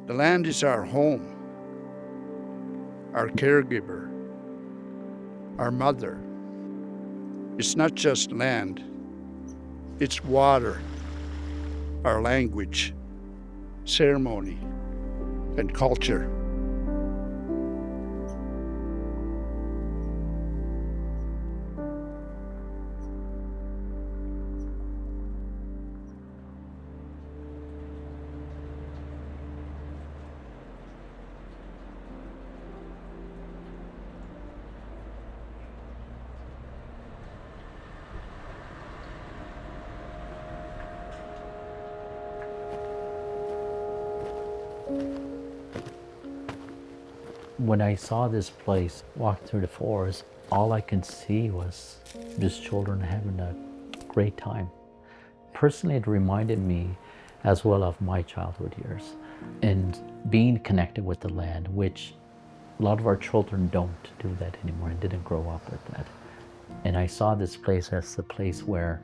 The land is our home, our caregiver, our mother. It's not just land, it's water, our language, ceremony, and culture. When I saw this place, walked through the forest, all I could see was just children having a great time. Personally, it reminded me as well of my childhood years and being connected with the land, which a lot of our children don't do that anymore and didn't grow up with that. And I saw this place as the place where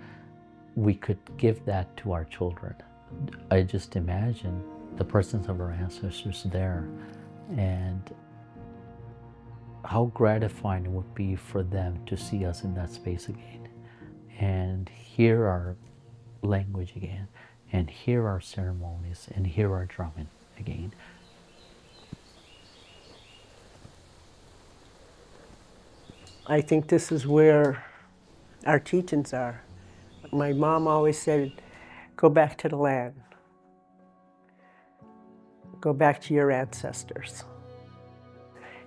we could give that to our children. I just imagine the presence of our ancestors there and how gratifying it would be for them to see us in that space again and hear our language again and hear our ceremonies and hear our drumming again. I think this is where our teachings are. My mom always said, go back to the land. Go back to your ancestors.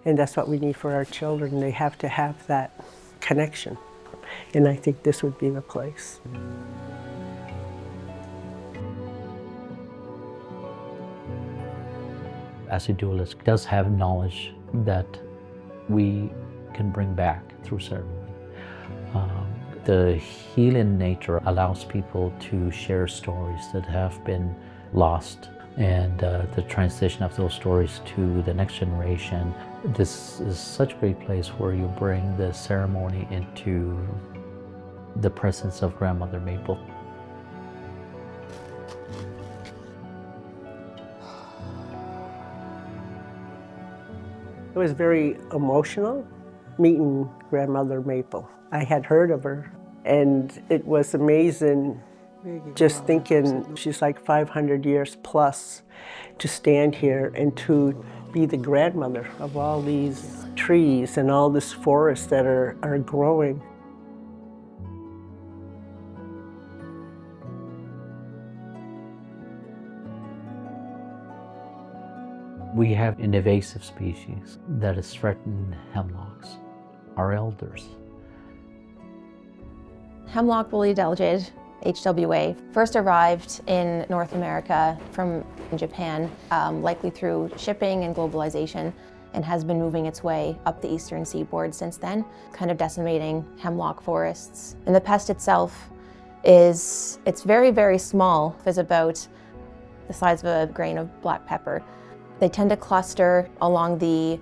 And that's what we need for our children. They have to have that connection. And I think this would be the place. Asitu'lisk does have knowledge that we can bring back through ceremony. The healing nature allows people to share stories that have been lost and the transition of those stories to the next generation. This is such a great place where you bring the ceremony into the presence of Grandmother Maple. It was very emotional meeting Grandmother Maple. I had heard of her, and it was amazing just thinking she's like 500 years plus to stand here and to be the grandmother of all these trees and all this forest that are growing. We have an invasive species that is threatening hemlocks, our elders. Hemlock Woolly Adelgid, HWA, first arrived in North America from Japan, likely through shipping and globalization, and has been moving its way up the eastern seaboard since then, kind of decimating hemlock forests. And the pest itself it's very, very small. It's about the size of a grain of black pepper. They tend to cluster along the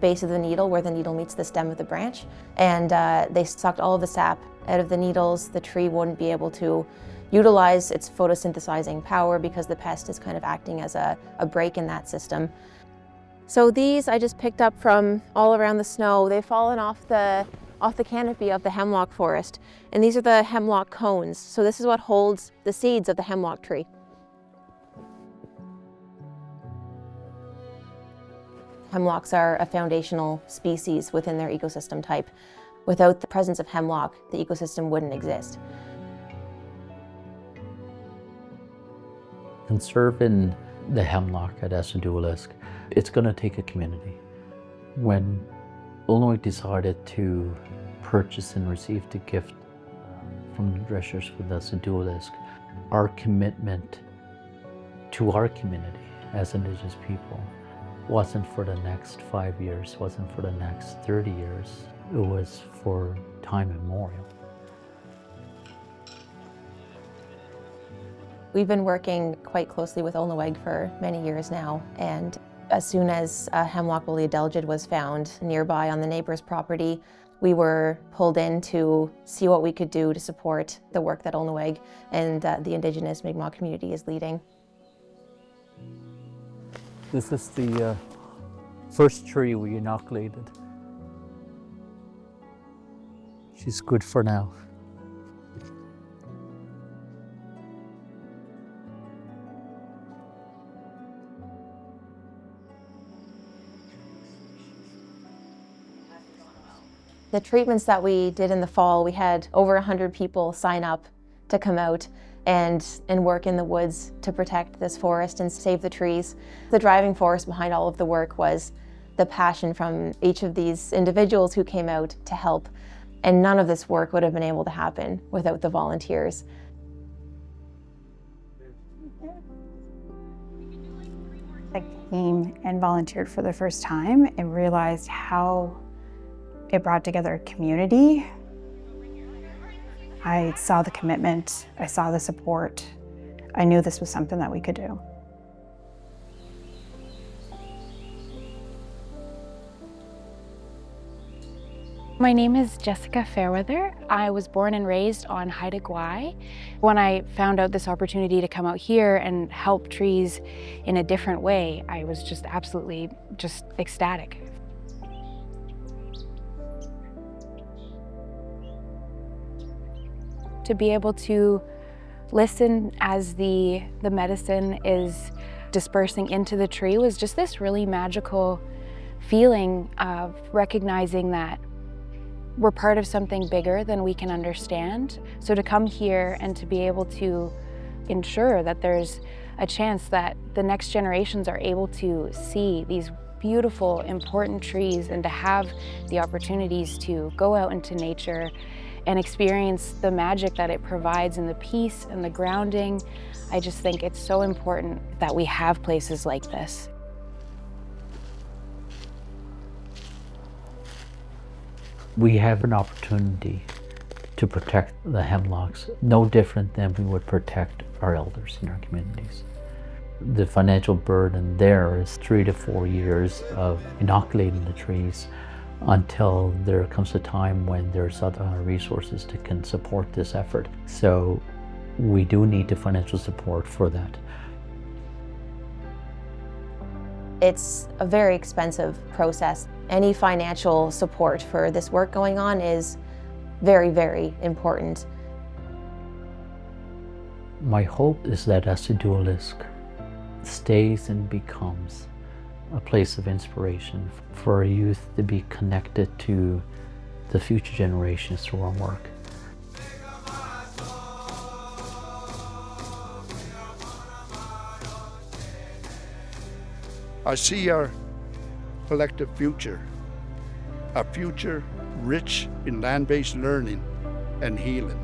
base of the needle where the needle meets the stem of the branch, and they sucked all of the sap out of the needles. The tree wouldn't be able to utilize its photosynthesizing power because the pest is kind of acting as a break in that system. So these I just picked up from all around the snow. They've fallen off the canopy of the hemlock forest, and these are the hemlock cones. So this is what holds the seeds of the hemlock tree. Hemlocks are a foundational species within their ecosystem type. Without the presence of hemlock, the ecosystem wouldn't exist. Conserving the hemlock at Asitu'lisk, it's going to take a community. When Illinois decided to purchase and receive the gift from the Dreschers with Asitu'lisk, our commitment to our community as Indigenous people wasn't for the next 5 years, wasn't for the next 30 years. It was for time immemorial. We've been working quite closely with Olneweg for many years now, and as soon as Hemlock Woolly Adelgid was found nearby on the neighbor's property, we were pulled in to see what we could do to support the work that Olneweg and the Indigenous Mi'kmaq community is leading. This is the first tree we inoculated. She's good for now. The treatments that we did in the fall, we had over 100 people sign up to come out and work in the woods to protect this forest and save the trees. The driving force behind all of the work was the passion from each of these individuals who came out to help. And none of this work would have been able to happen without the volunteers. I came and volunteered for the first time and realized how it brought together a community. I saw the commitment, I saw the support. I knew this was something that we could do. My name is Jessica Fairweather. I was born and raised on Haida Gwaii. When I found out this opportunity to come out here and help trees in a different way, I was just absolutely ecstatic. To be able to listen as the medicine is dispersing into the tree was just this really magical feeling of recognizing that we're part of something bigger than we can understand. So to come here and to be able to ensure that there's a chance that the next generations are able to see these beautiful, important trees and to have the opportunities to go out into nature and experience the magic that it provides and the peace and the grounding. I just think it's so important that we have places like this. We have an opportunity to protect the hemlocks, no different than we would protect our elders in our communities. The financial burden there is 3 to 4 years of inoculating the trees until there comes a time when there's other resources that can support this effort. So we do need the financial support for that. It's a very expensive process. Any financial support for this work going on is very, very important. My hope is that Asitu'lisk stays and becomes a place of inspiration for our youth to be connected to the future generations through our work. I see our collective future, a future rich in land-based learning and healing,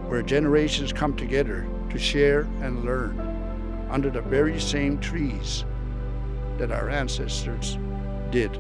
where generations come together to share and learn under the very same trees that our ancestors did.